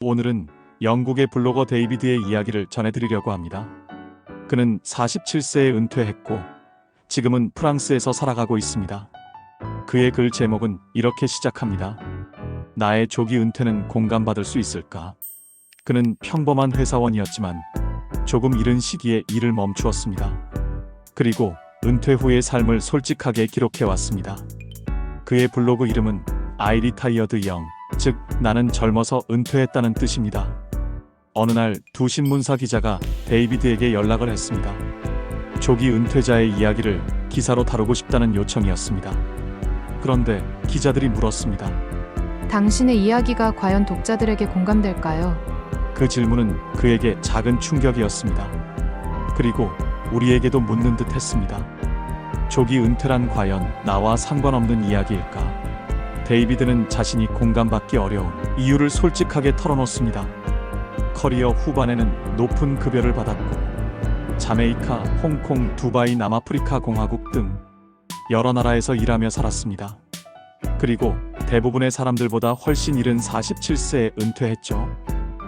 오늘은 영국의 블로거 데이비드의 이야기를 전해드리려고 합니다. 그는 47세에 은퇴했고 지금은 프랑스에서 살아가고 있습니다. 그의 글 제목은 이렇게 시작합니다. 나의 조기 은퇴는 공감받을 수 있을까? 그는 평범한 회사원이었지만 조금 이른 시기에 일을 멈추었습니다. 그리고 은퇴 후의 삶을 솔직하게 기록해왔습니다. 그의 블로그 이름은 I retired young, 즉 나는 젊어서 은퇴했다는 뜻입니다. 어느 날 두 신문사 기자가 데이비드에게 연락을 했습니다. 조기 은퇴자의 이야기를 기사로 다루고 싶다는 요청이었습니다. 그런데 기자들이 물었습니다. 당신의 이야기가 과연 독자들에게 공감될까요? 그 질문은 그에게 작은 충격이었습니다. 그리고 우리에게도 묻는 듯 했습니다. 조기 은퇴란 과연 나와 상관없는 이야기일까? 데이비드는 자신이 공감받기 어려운 이유를 솔직하게 털어놓습니다. 커리어 후반에는 높은 급여를 받았고 자메이카, 홍콩, 두바이, 남아프리카 공화국 등 여러 나라에서 일하며 살았습니다. 그리고 대부분의 사람들보다 훨씬 이른 47세에 은퇴했죠.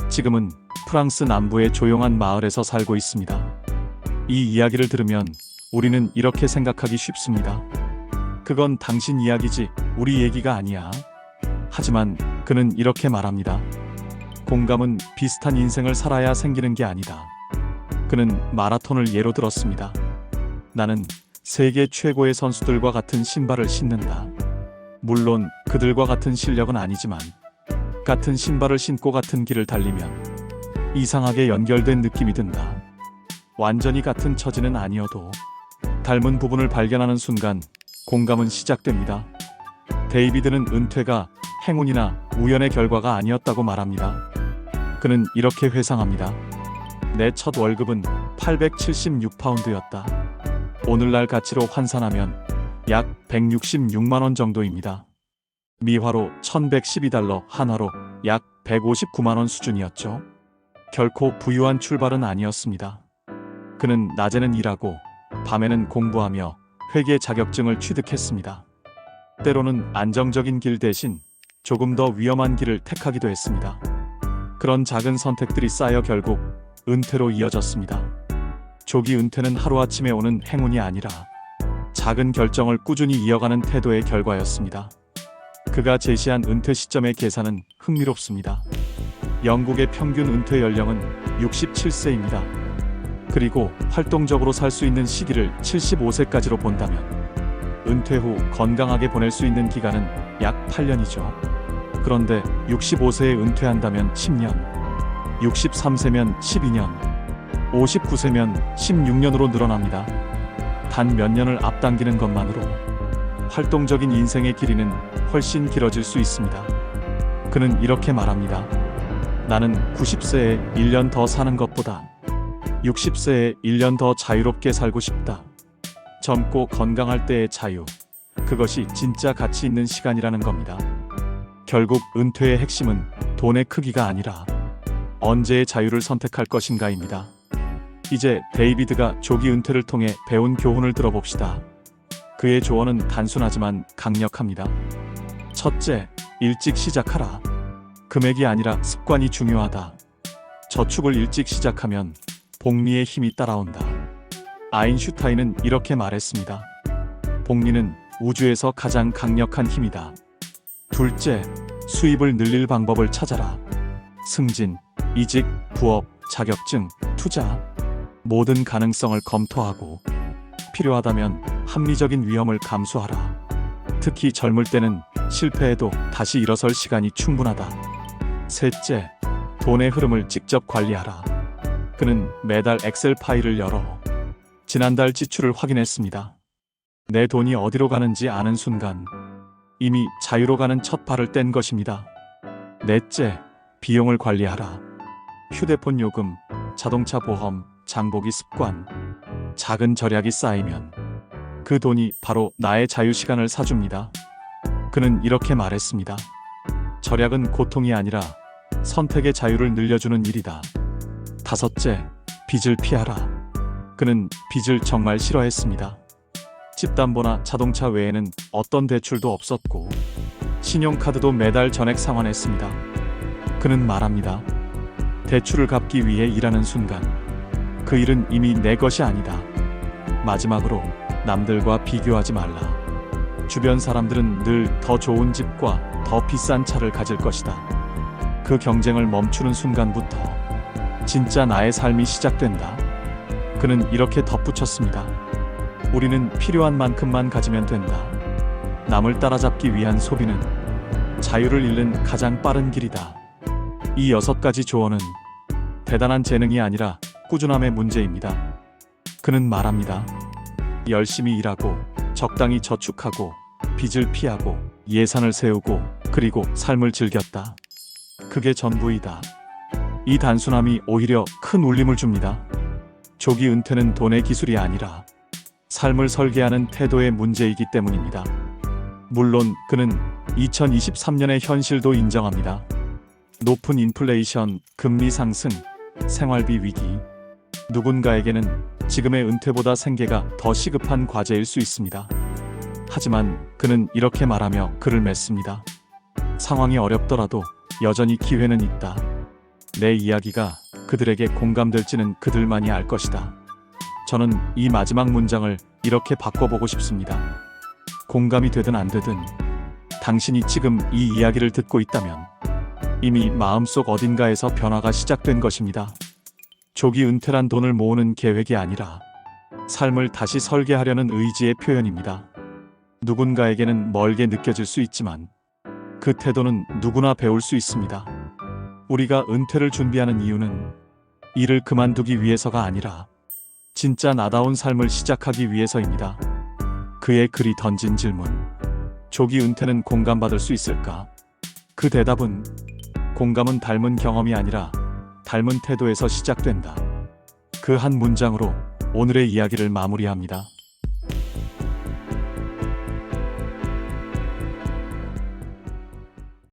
지금은 프랑스 남부의 조용한 마을에서 살고 있습니다. 이 이야기를 들으면 우리는 이렇게 생각하기 쉽습니다. 그건 당신 이야기지 우리 얘기가 아니야. 하지만 그는 이렇게 말합니다. 공감은 비슷한 인생을 살아야 생기는 게 아니다. 그는 마라톤을 예로 들었습니다. 나는 세계 최고의 선수들과 같은 신발을 신는다. 물론 그들과 같은 실력은 아니지만 같은 신발을 신고 같은 길을 달리면 이상하게 연결된 느낌이 든다. 완전히 같은 처지는 아니어도 닮은 부분을 발견하는 순간 공감은 시작됩니다. 데이비드는 은퇴가 행운이나 우연의 결과가 아니었다고 말합니다. 그는 이렇게 회상합니다. 내 첫 월급은 876파운드였다. 오늘날 가치로 환산하면 약 166만 원 정도입니다. 미화로 1112달러, 한화로 약 159만 원 수준이었죠. 결코 부유한 출발은 아니었습니다. 그는 낮에는 일하고 밤에는 공부하며 회계 자격증을 취득했습니다. 때로는 안정적인 길 대신 조금 더 위험한 길을 택하기도 했습니다. 그런 작은 선택들이 쌓여 결국 은퇴로 이어졌습니다. 조기 은퇴는 하루아침에 오는 행운이 아니라 작은 결정을 꾸준히 이어가는 태도의 결과였습니다. 그가 제시한 은퇴 시점의 계산은 흥미롭습니다. 영국의 평균 은퇴 연령은 67세입니다. 그리고 활동적으로 살 수 있는 시기를 75세까지로 본다면 은퇴 후 건강하게 보낼 수 있는 기간은 약 8년이죠. 그런데 65세에 은퇴한다면 10년, 63세면 12년, 59세면 16년으로 늘어납니다. 단 몇 년을 앞당기는 것만으로 활동적인 인생의 길이는 훨씬 길어질 수 있습니다. 그는 이렇게 말합니다. 나는 90세에 1년 더 사는 것보다 60세에 1년 더 자유롭게 살고 싶다. 젊고 건강할 때의 자유, 그것이 진짜 가치 있는 시간이라는 겁니다. 결국 은퇴의 핵심은 돈의 크기가 아니라 언제의 자유를 선택할 것인가입니다. 이제 데이비드가 조기 은퇴를 통해 배운 교훈을 들어봅시다. 그의 조언은 단순하지만 강력합니다. 첫째, 일찍 시작하라. 금액이 아니라 습관이 중요하다. 저축을 일찍 시작하면 복리의 힘이 따라온다. 아인슈타인은 이렇게 말했습니다. 복리는 우주에서 가장 강력한 힘이다. 둘째, 수입을 늘릴 방법을 찾아라. 승진, 이직, 부업, 자격증, 투자, 모든 가능성을 검토하고 필요하다면 합리적인 위험을 감수하라. 특히 젊을 때는 실패해도 다시 일어설 시간이 충분하다. 셋째, 돈의 흐름을 직접 관리하라. 그는 매달 엑셀 파일을 열어 지난달 지출을 확인했습니다. 내 돈이 어디로 가는지 아는 순간 이미 자유로 가는 첫 발을 뗀 것입니다. 넷째, 비용을 관리하라. 휴대폰 요금, 자동차 보험, 장보기 습관, 작은 절약이 쌓이면 그 돈이 바로 나의 자유시간을 사줍니다. 그는 이렇게 말했습니다. 절약은 고통이 아니라 선택의 자유를 늘려주는 일이다. 다섯째, 빚을 피하라. 그는 빚을 정말 싫어했습니다. 집담보나 자동차 외에는 어떤 대출도 없었고 신용카드도 매달 전액 상환했습니다. 그는 말합니다. 대출을 갚기 위해 일하는 순간 그 일은 이미 내 것이 아니다. 마지막으로 남들과 비교하지 말라. 주변 사람들은 늘 더 좋은 집과 더 비싼 차를 가질 것이다. 그 경쟁을 멈추는 순간부터 진짜 나의 삶이 시작된다. 그는 이렇게 덧붙였습니다. 우리는 필요한 만큼만 가지면 된다. 남을 따라잡기 위한 소비는 자유를 잃는 가장 빠른 길이다. 이 6가지 조언은 대단한 재능이 아니라 꾸준함의 문제입니다. 그는 말합니다. 열심히 일하고 적당히 저축하고 빚을 피하고 예산을 세우고 그리고 삶을 즐겼다. 그게 전부이다. 이 단순함이 오히려 큰 울림을 줍니다. 조기 은퇴는 돈의 기술이 아니라 삶을 설계하는 태도의 문제이기 때문입니다. 물론 그는 2023년의 현실도 인정합니다. 높은 인플레이션, 금리 상승, 생활비 위기. 누군가에게는 지금의 은퇴보다 생계가 더 시급한 과제일 수 있습니다. 하지만 그는 이렇게 말하며 글을 맺습니다. 상황이 어렵더라도 여전히 기회는 있다. 내 이야기가 그들에게 공감될지는 그들만이 알 것이다. 저는 이 마지막 문장을 이렇게 바꿔보고 싶습니다. 공감이 되든 안 되든 당신이 지금 이 이야기를 듣고 있다면 이미 마음속 어딘가에서 변화가 시작된 것입니다. 조기 은퇴란 돈을 모으는 계획이 아니라 삶을 다시 설계하려는 의지의 표현입니다. 누군가에게는 멀게 느껴질 수 있지만 그 태도는 누구나 배울 수 있습니다. 우리가 은퇴를 준비하는 이유는 일을 그만두기 위해서가 아니라 진짜 나다운 삶을 시작하기 위해서입니다. 그의 글이 던진 질문, 조기 은퇴는 공감받을 수 있을까? 그 대답은 공감은 닮은 경험이 아니라 닮은 태도에서 시작된다. 그 한 문장으로 오늘의 이야기를 마무리합니다.